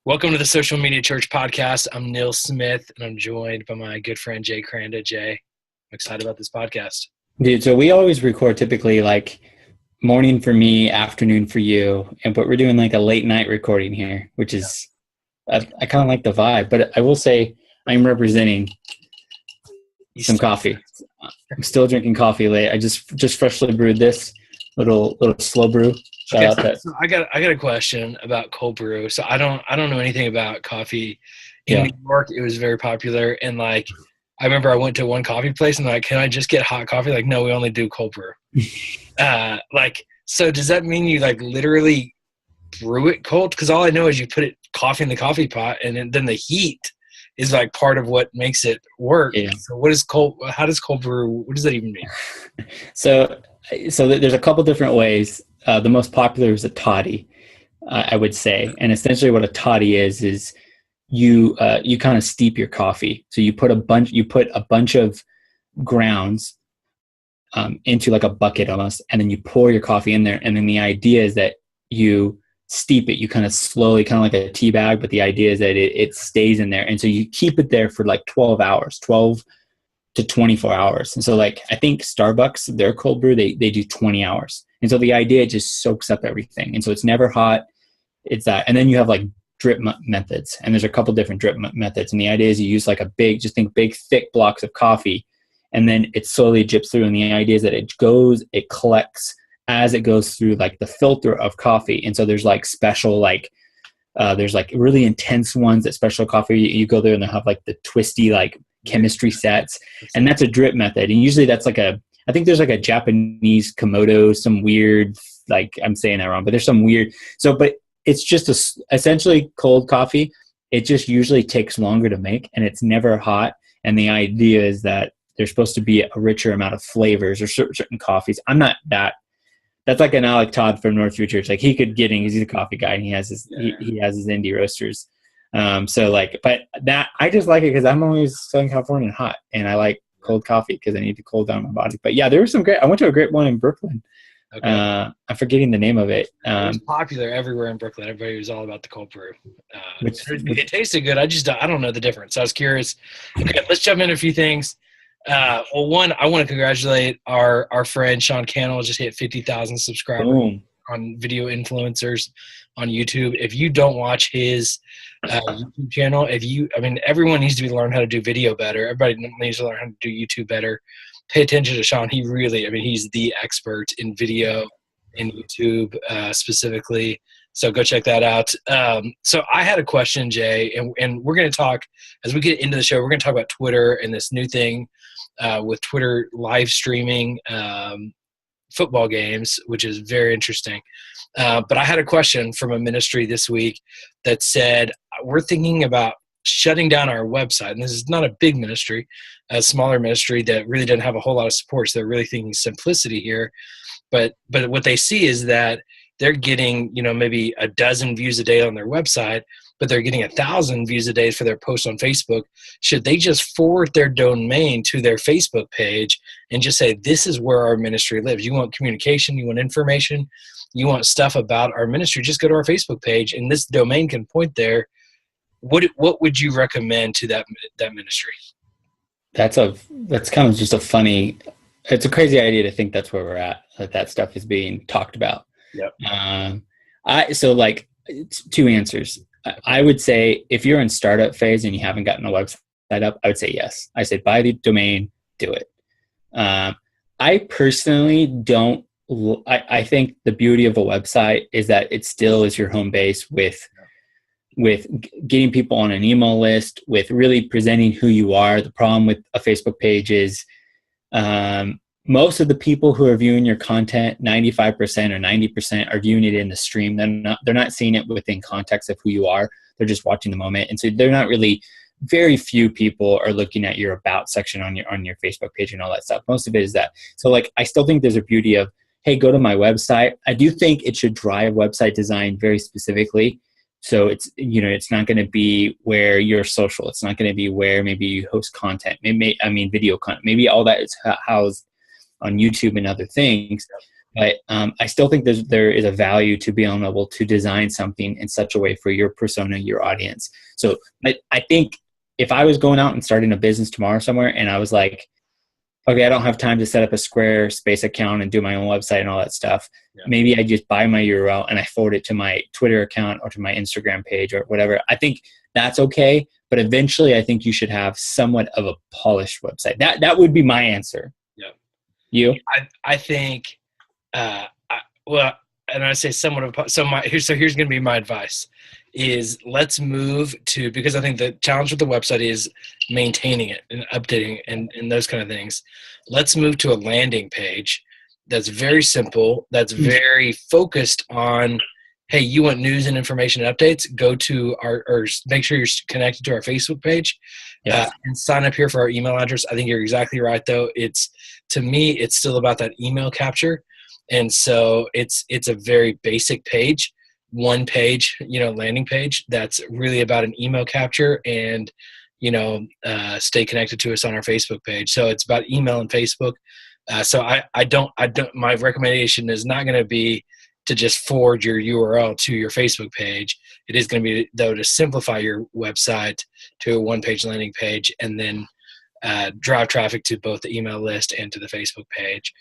Welcome to the Social Media Church Podcast. I'm Neil Smith, and I'm joined by my good friend Jay Cranda. Jay, I'm excited about this podcast. Dude, so we always record typically like morning for me, afternoon for you, but we're doing like a late night recording here, which is, I kind of like the vibe. But I will say I'm representing some coffee. I'm still drinking coffee late. I just freshly brewed this little slow brew. Okay, so I got a question about cold brew. So I don't know anything about coffee. In New York, it was very popular, and like I remember I went to one coffee place and like, can I just get hot coffee? Like, no, we only do cold brew. So does that mean you like literally brew it cold? Because all I know is you put coffee in the coffee pot, and then the heat is like part of what makes it work. Yeah. So what is cold? How does cold brew? What does that even mean? So there's a couple different ways. The most popular is a toddy, I would say. And essentially what a toddy is you kind of steep your coffee. So you put a bunch of grounds into like a bucket almost, and then you pour your coffee in there. And then the idea is that you steep it, you kind of slowly, kind of like a tea bag, but the idea is that it stays in there. And so you keep it there for like 12 to 24 hours. And so like, I think Starbucks, their cold brew, they do 20 hours. And so the idea just soaks up everything. And so it's never hot. It's that. And then you have like drip methods. And there's a couple different drip methods. And the idea is you use like big thick blocks of coffee, and then it slowly drips through. And the idea is that it collects as it goes through like the filter of coffee. And so there's like special, there's like really intense ones that special coffee, you go there and they'll have like the twisty, like chemistry sets. And that's a drip method. And usually that's like I think there's like a Japanese Komodo, some weird, like I'm saying that wrong, but there's some weird. So, but it's just essentially cold coffee. It just usually takes longer to make, and it's never hot. And the idea is that there's supposed to be a richer amount of flavors or certain coffees. I'm not that. That's like an Alec Todd from North Future. It's like he could get in. He's a coffee guy, and he has his indie roasters. So like, but that I just like it because I'm always Southern California and hot, and I like cold coffee because I need to cool down my body. But yeah, there was some great. I went to a great one in Brooklyn. Okay. I'm forgetting the name of it. It was popular everywhere in Brooklyn. Everybody was all about the cold brew. It tasted good. I don't know the difference. I was curious. Okay, let's jump into a few things. Well, one, I want to congratulate our friend Sean Cannell. Just hit 50,000 subscribers. Boom. On Video Influencers on YouTube. If you don't watch his YouTube channel, everyone needs to learn how to do video better. Everybody needs to learn how to do YouTube better. Pay attention to Sean. He's the expert in video in YouTube specifically. So go check that out. So I had a question, Jay, and we're going to talk, as we get into the show, we're going to talk about Twitter and this new thing with Twitter live streaming football games, which is very interesting. But I had a question from a ministry this week that said, we're thinking about shutting down our website. And this is not a big ministry, a smaller ministry that really doesn't have a whole lot of support. So they're really thinking simplicity here. But what they see is that they're getting, maybe a dozen views a day on their website, but they're getting 1,000 views a day for their post on Facebook. Should they just forward their domain to their Facebook page and just say, this is where our ministry lives? You want communication, you want information, you want stuff about our ministry, just go to our Facebook page, and this domain can point there. What would you recommend to that ministry? That's kind of just it's a crazy idea to think that's where we're at, that stuff is being talked about. Yep. So like two answers. I would say if you're in startup phase and you haven't gotten a website up, I would say yes. I say buy the domain, do it. I personally don't. I think the beauty of a website is that it still is your home base with getting people on an email list, with really presenting who you are. The problem with a Facebook page is most of the people who are viewing your content, 95% or 90% are viewing it in the stream. They're not seeing it within context of who you are. They're just watching the moment. And so they're not really, very few people are looking at your about section on your Facebook page and all that stuff. Most of it is that. So like, I still think there's a beauty of, hey, go to my website. I do think it should drive website design very specifically. So it's not going to be where you're social. It's not going to be where maybe you host content, video content. Maybe all that is housed on YouTube and other things. But I still think there is a value to being able to design something in such a way for your persona, your audience. So I think if I was going out and starting a business tomorrow somewhere and I was like, okay, I don't have time to set up a Squarespace account and do my own website and all that stuff. Yeah. Maybe I just buy my URL and I forward it to my Twitter account or to my Instagram page or whatever. I think that's okay. But eventually I think you should have somewhat of a polished website. That would be my answer. Yeah. You? I think, and I say somewhat of, here's going to be my advice is let's move to, because I think the challenge with the website is maintaining it and updating and those kind of things. Let's move to a landing page that's very simple, that's very focused on, hey, you want news and information and updates, go to or make sure you're connected to our Facebook page and sign up here for our email address. I think you're exactly right, though. To me, it's still about that email capture. And so it's a very basic page, one page, landing page that's really about an email capture and, stay connected to us on our Facebook page. So it's about email and Facebook. So I don't, my recommendation is not going to be to just forward your URL to your Facebook page. It is going to be, though, to simplify your website to a one-page landing page and then drive traffic to both the email list and to the Facebook page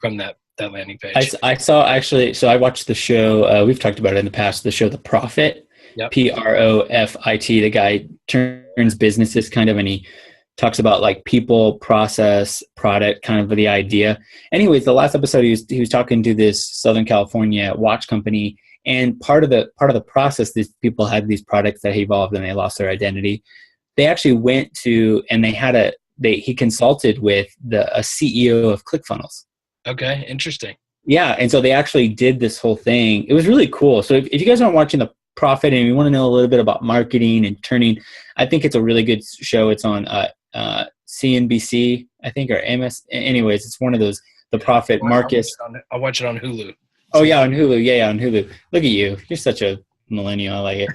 from that landing page. I saw actually, so I watched the show, we've talked about it in the past, the show The Profit, Profit. The guy turns businesses kind of, and he talks about like people, process, product, kind of the idea. Anyways, the last episode he was talking to this Southern California watch company, and part of the process, these people had these products that evolved and they lost their identity. They actually went to, and he consulted with a CEO of ClickFunnels. Okay, interesting. Yeah, and so they actually did this whole thing. It was really cool. So if you guys aren't watching The Profit and you want to know a little bit about marketing and turning, I think it's a really good show. It's on CNBC, I think, or MS. Anyways, it's one of those. The Profit, Marcus. I'll watch it on Hulu. Oh yeah, on Hulu. Yeah, on Hulu. Look at you. You're such a millennial. I like it.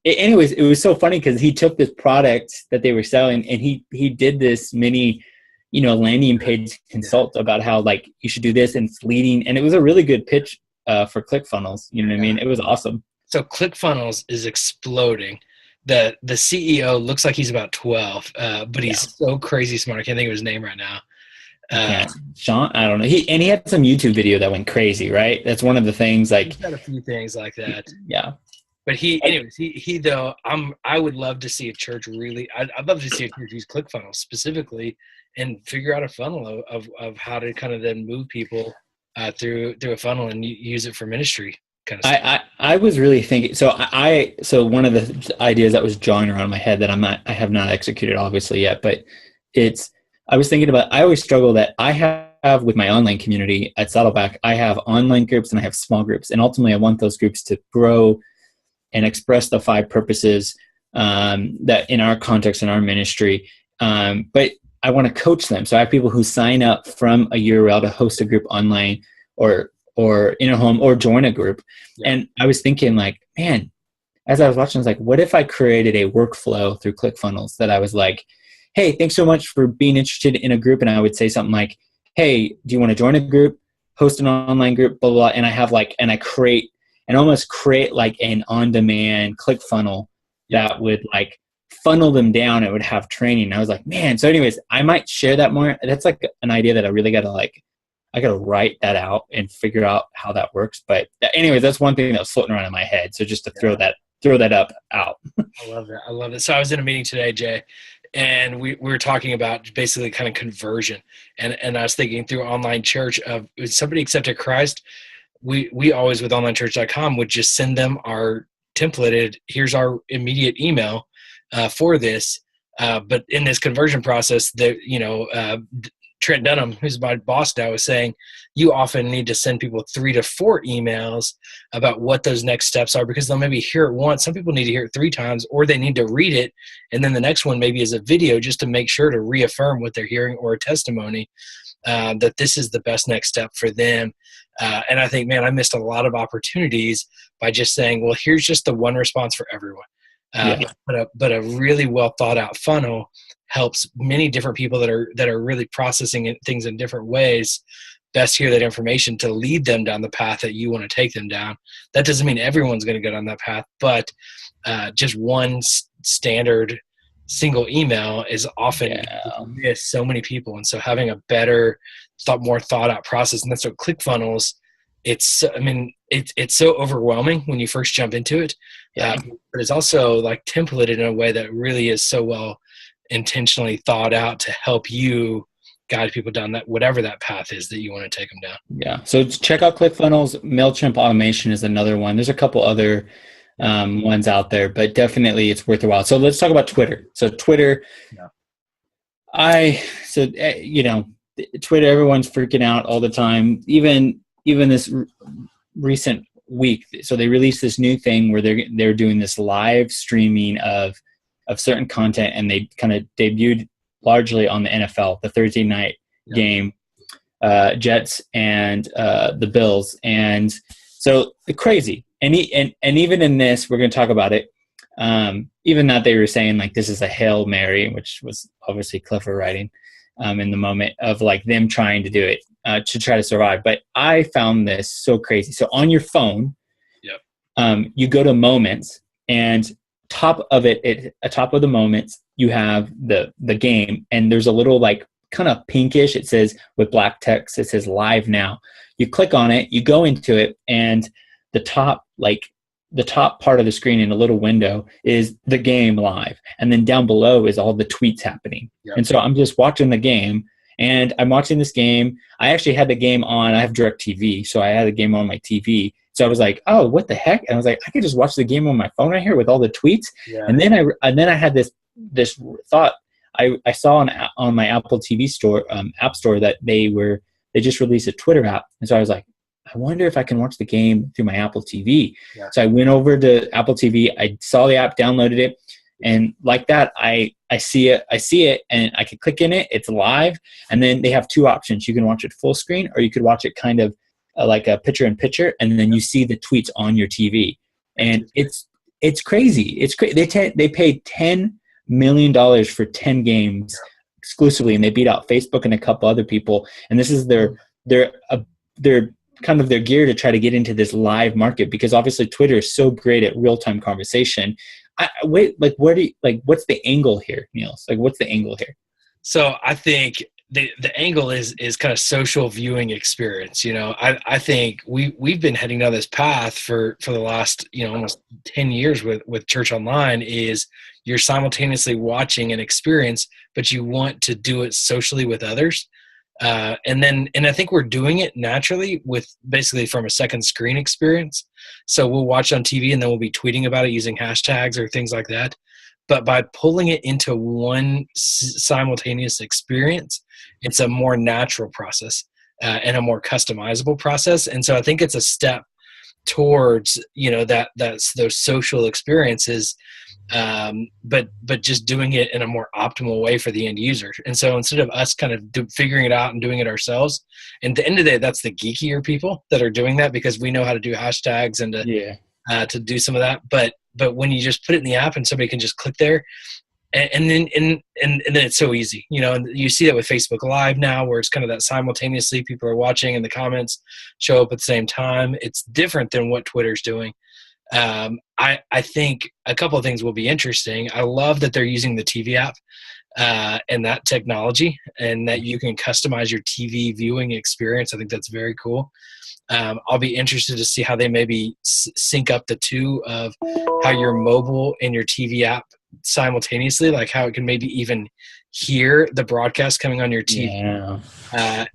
Anyways, it was so funny because he took this product that they were selling and he did this mini, landing page consult about how like you should do this and it's leading. And it was a really good pitch for ClickFunnels. You know what I mean? It was awesome. So ClickFunnels is exploding. The CEO looks like he's about 12, but he's so crazy smart. I can't think of his name right now. Sean, I don't know. He had some YouTube video that went crazy, right? That's one of the things. Like he's got a few things like that. Yeah. But I would love to see a church really. I'd love to see a church use ClickFunnels specifically and figure out a funnel of how to kind of then move people through a funnel and use it for ministry kind of stuff. I was really thinking. So one of the ideas that was jawing around my head that I have not executed obviously yet, but I was thinking about. I always struggle that I have with my online community at Saddleback. I have online groups and I have small groups, and ultimately I want those groups to grow and express the 5 purposes that in our context, in our ministry. But I want to coach them. So I have people who sign up from a URL to host a group online or in a home or join a group. Yeah. And I was thinking like, man, as I was watching, I was like, what if I created a workflow through ClickFunnels that I was like, hey, thanks so much for being interested in a group. And I would say something like, hey, do you want to join a group, host an online group, blah, blah, blah. And I have almost create like an on-demand ClickFunnel that would like funnel them down. It would have training. And I was like, man. So anyways, I might share that more. That's like an idea that I really got to write that out and figure out how that works. But anyways, that's one thing that was floating around in my head. So just to throw that out. I love that. So I was in a meeting today, Jay, and we were talking about basically kind of conversion. And I was thinking through online church of when somebody accepted Christ, we always with onlinechurch.com would just send them our templated, here's our immediate email for this. But in this conversion process, Trent Dunham, who's my boss now, was saying you often need to send people 3 to 4 emails about what those next steps are, because they'll maybe hear it once. Some people need to hear it 3 times, or they need to read it. And then the next one maybe is a video just to make sure to reaffirm what they're hearing, or a testimony that this is the best next step for them. And I think, man, I missed a lot of opportunities by just saying, well, here's just the one response for everyone. Yeah. But a really well thought out funnel helps many different people that are really processing things in different ways best hear that information to lead them down the path that you want to take them down. That doesn't mean everyone's going to go down that path, but just one standard single email is often miss so many people. And so having a better more thought out process, and that's what ClickFunnels, it's so overwhelming when you first jump into it. But it's also like templated in a way that really is so well intentionally thought out to help you guide people down that, whatever that path is that you want to take them down. Yeah. So check out ClickFunnels. MailChimp automation is another one. There's a couple other ones out there, but definitely it's worth a while. So let's talk about Twitter. So Twitter, Twitter, everyone's freaking out all the time. Even this recent week. So they released this new thing where they're doing this live streaming of certain content, and they kind of debuted largely on the NFL, the Thursday night game, Jets and the Bills. And so crazy. And even in this, we're going to talk about it. Even that they were saying like, this is a Hail Mary, which was obviously clever writing in the moment of like them trying to do it to try to survive. But I found this so crazy. So on your phone, you go to Moments, and top of the Moments, you have the game, and there's a little like kind of pinkish, it says with black text, it says live now. You click on it, you go into it, and the top part of the screen in a little window is the game live. And then down below is all the tweets happening. And so I'm just watching the game, and I'm watching this game. I actually had the game on, I have DirecTV, so I had the game on my TV. So I was like, oh, what the heck? And I was like, I could just watch the game on my phone right here with all the tweets. And then I had this thought. I saw on my Apple TV store, app store, that they just released a Twitter app. And so I was like, I wonder if I can watch the game through my Apple TV. So I went over to Apple TV. I saw the app, downloaded it. And like that, I see it, and I can click in it. It's live. And then they have two options. You can watch it full screen, or you could watch it kind of like a picture in picture, and then you see the tweets on your TV. And it's crazy. It's crazy. They paid $10 million for 10 games exclusively, and they beat out Facebook and a couple other people. And this is their kind of their gear to try to get into this live market, because obviously Twitter is so great at real-time conversation. What's the angle here, Niels? Like, what's the angle here? So I think the angle is kind of social viewing experience. I think we've been heading down this path for the last, almost 10 years with Church Online. Is you're simultaneously watching an experience, but you want to do it socially with others. And I think we're doing it naturally with basically from a second screen experience. So we'll watch on TV, and then we'll be tweeting about it using hashtags or things like that. But by pulling it into one simultaneous experience, it's a more natural process and a more customizable process. And so I think it's a step towards, that's those social experiences, but just doing it in a more optimal way for the end user. And so instead of us kind of figuring it out and doing it ourselves, and at the end of the day, that's the geekier people that are doing that, because we know how to do hashtags and to do some of that. But when you just put it in the app and somebody can just click there, and then it's so easy, and you see that with Facebook Live now, where it's kind of that simultaneously people are watching and the comments show up at the same time. It's different than what Twitter's doing. I think a couple of things will be interesting. I love that they're using the TV app and that technology, and that you can customize your TV viewing experience. I think that's very cool. I'll be interested to see how they maybe sync up the two of how your mobile and your TV app simultaneously, like how it can maybe even hear the broadcast coming on your TV,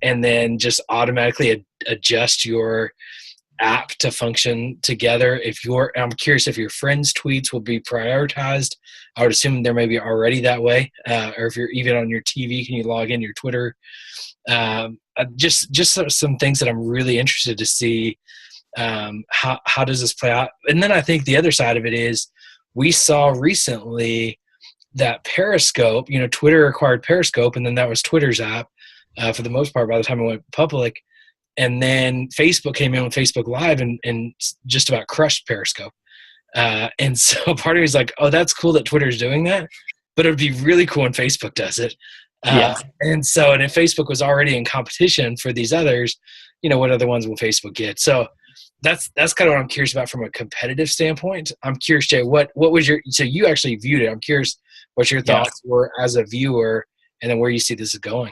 and then just automatically adjust your app to function together. I'm curious if your friends' tweets will be prioritized. I would assume they're maybe already that way, or if you're even on your TV, can you log in your Twitter? Just some things that I'm really interested to see. How does this play out? And then I think the other side of it is, we saw recently that Periscope, Twitter acquired Periscope, and then that was Twitter's app for the most part by the time it went public. And then Facebook came in with Facebook Live and just about crushed Periscope. And so part of me is like, oh, that's cool that Twitter's doing that, but it would be really cool when Facebook does it. And if Facebook was already in competition for these others, what other ones will Facebook get? So that's kind of what I'm curious about from a competitive standpoint. I'm curious, Jay, what was so you actually viewed it. I'm curious what your thoughts were as a viewer, and then where you see this is going.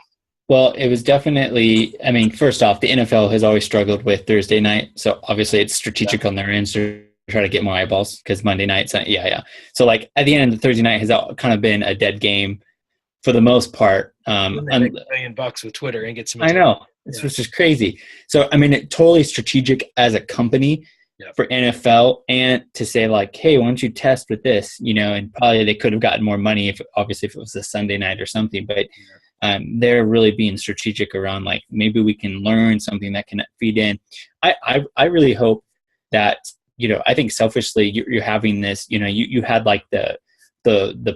Well, it was definitely, I mean, first off, the NFL has always struggled with Thursday night. So obviously it's strategic on their end to try to get more eyeballs, because Monday night, So like at the end of the Thursday night has kind of been a dead game for the most part. Make $1 million with Twitter and get some. I know. It's just crazy. So, I mean, it's totally strategic as a company for NFL, and to say like, hey, why don't you test with this, and probably they could have gotten more money if it was a Sunday night or something, but they're really being strategic around like, maybe we can learn something that can feed in. I really hope that, I think selfishly you're having this, you had like the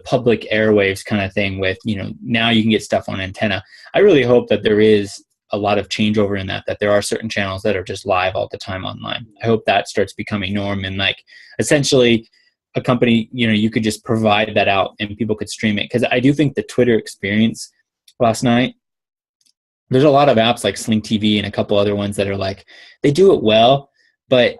public airwaves kind of thing with, now you can get stuff on antenna. I really hope that there is a lot of changeover in that there are certain channels that are just live all the time online. I hope that starts becoming norm, and like essentially a company, you could just provide that out and people could stream it. Cause I do think the Twitter experience last night, there's a lot of apps like Sling TV and a couple other ones that are like, they do it well, but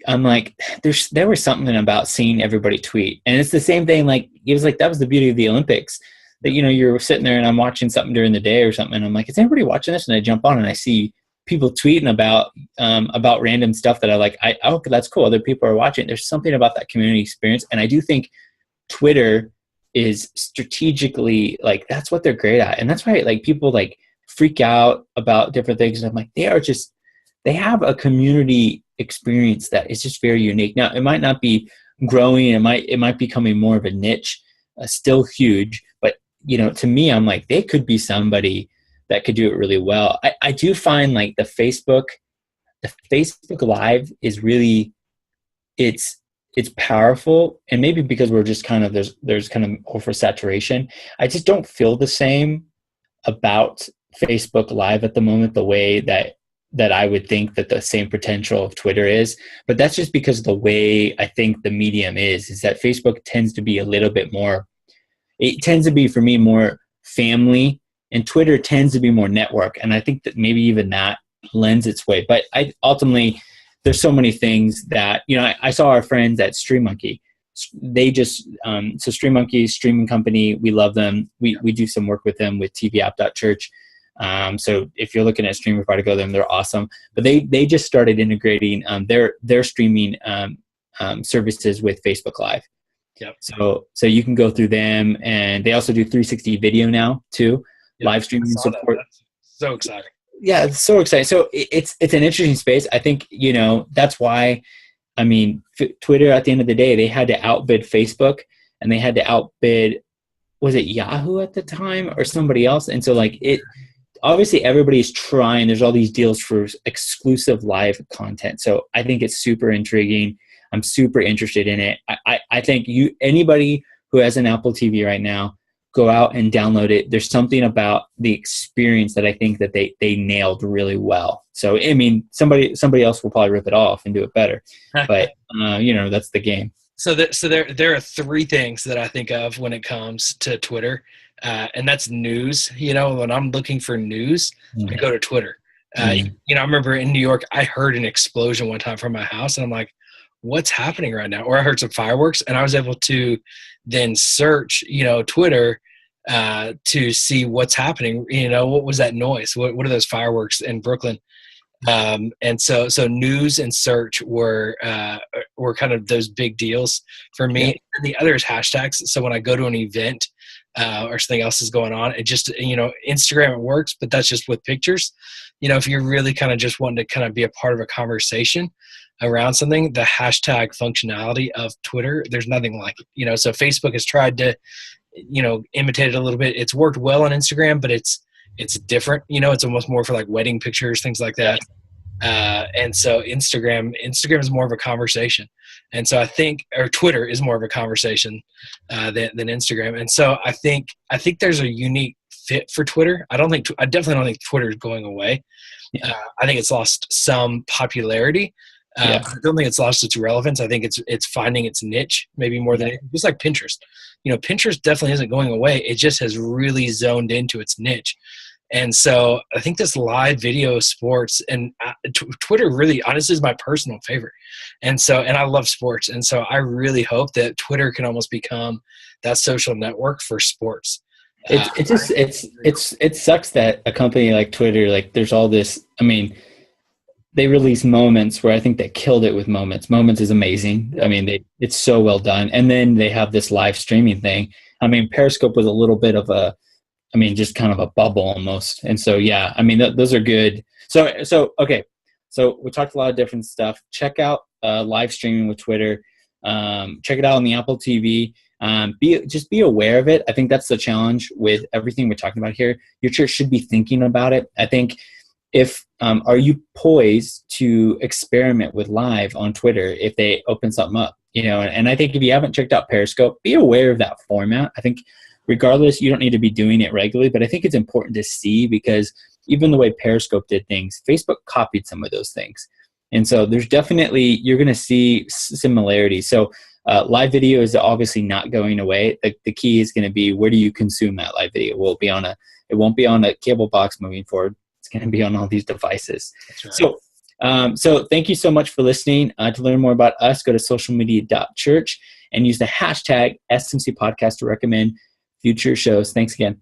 I'm like, there was something about seeing everybody tweet. And it's the same thing. Like, it was like, that was the beauty of the Olympics, that, you're sitting there and I'm watching something during the day or something. And I'm like, is anybody watching this? And I jump on and I see people tweeting about random stuff that I like. Okay, that's cool. Other people are watching. There's something about that community experience. And I do think Twitter is strategically like, that's what they're great at. And that's why like people like freak out about different things. And I'm like, they have a community experience that is just very unique. Now, it might not be growing. It might be becoming more of a niche, still huge. But, to me, I'm like, they could be somebody that could do it really well. I do find like the Facebook Live is really, it's powerful. And maybe because we're just kind of, there's kind of oversaturation. I just don't feel the same about Facebook Live at the moment, the way that I would think that the same potential of Twitter is. But that's just because the way I think the medium is that Facebook tends to be a little bit more, it tends to be for me more family, and Twitter tends to be more network. And I think that maybe even that lends its way. But ultimately, there's so many things that, I saw our friends at StreamMonkey. They just, so StreamMonkey, streaming company, we love them. We do some work with them with tvapp.church. So if you're looking at streaming, to go to them, they're awesome. But they just started integrating their streaming services with Facebook Live. Yep. So you can go through them, and they also do 360 video now too, live streaming support. So exciting. Yeah, it's so exciting. So it's an interesting space. I think, that's why, I mean, Twitter at the end of the day, they had to outbid Facebook, and they had to outbid, was it Yahoo at the time or somebody else? And so like obviously everybody's trying, there's all these deals for exclusive live content. So I think it's super intriguing. I'm super interested in it. I think anybody who has an Apple TV right now, go out and download it. There's something about the experience that I think that they nailed really well. So, I mean, somebody else will probably rip it off and do it better, but that's the game. So there are three things that I think of when it comes to Twitter, and that's news. When I'm looking for news, I go to Twitter. I remember in New York, I heard an explosion one time from my house, and I'm like, what's happening right now? Or I heard some fireworks, and I was able to then search, Twitter to see what's happening. What was that noise? What are those fireworks in Brooklyn? And so news and search were kind of those big deals for me. Yeah. The other is hashtags. So when I go to an event or something else is going on, it just, Instagram, it works, but that's just with pictures. If you're really kind of just wanting to kind of be a part of a conversation around something, the hashtag functionality of Twitter, there's nothing like it. So Facebook has tried to, imitate it a little bit. It's worked well on Instagram, but it's different. It's almost more for like wedding pictures, things like that. And so Instagram is more of a conversation. And so I think, or Twitter is more of a conversation than Instagram. And so I think there's a unique fit for Twitter. I definitely don't think Twitter is going away. I think it's lost some popularity, Yeah. I don't think it's lost its relevance. I think it's finding its niche maybe more than anything. Just like Pinterest. Pinterest definitely isn't going away. It just has really zoned into its niche. And so I think this live video sports and Twitter really honestly is my personal favorite. And I love sports. And so I really hope that Twitter can almost become that social network for sports. It sucks that a company like Twitter, like there's all this, I mean, they release Moments where I think they killed it with Moments. Moments is amazing. I mean, it's so well done. And then they have this live streaming thing. I mean, Periscope was a little bit of just kind of a bubble almost. And so, yeah, I mean, those are good. So, okay. So we talked a lot of different stuff. Check out live streaming with Twitter. Check it out on the Apple TV. Be aware of it. I think that's the challenge with everything we're talking about here. Your church should be thinking about it. I think are you poised to experiment with live on Twitter if they open something up, and I think if you haven't checked out Periscope, be aware of that format. I think regardless, you don't need to be doing it regularly, but I think it's important to see, because even the way Periscope did things, Facebook copied some of those things. And so there's definitely, you're going to see similarities. So live video is obviously not going away. The key is going to be, where do you consume that live video? It won't be on a cable box moving forward. It's going to be on all these devices. That's right. So thank you so much for listening. To learn more about us, go to socialmedia.church and use the hashtag SMC Podcast to recommend future shows. Thanks again.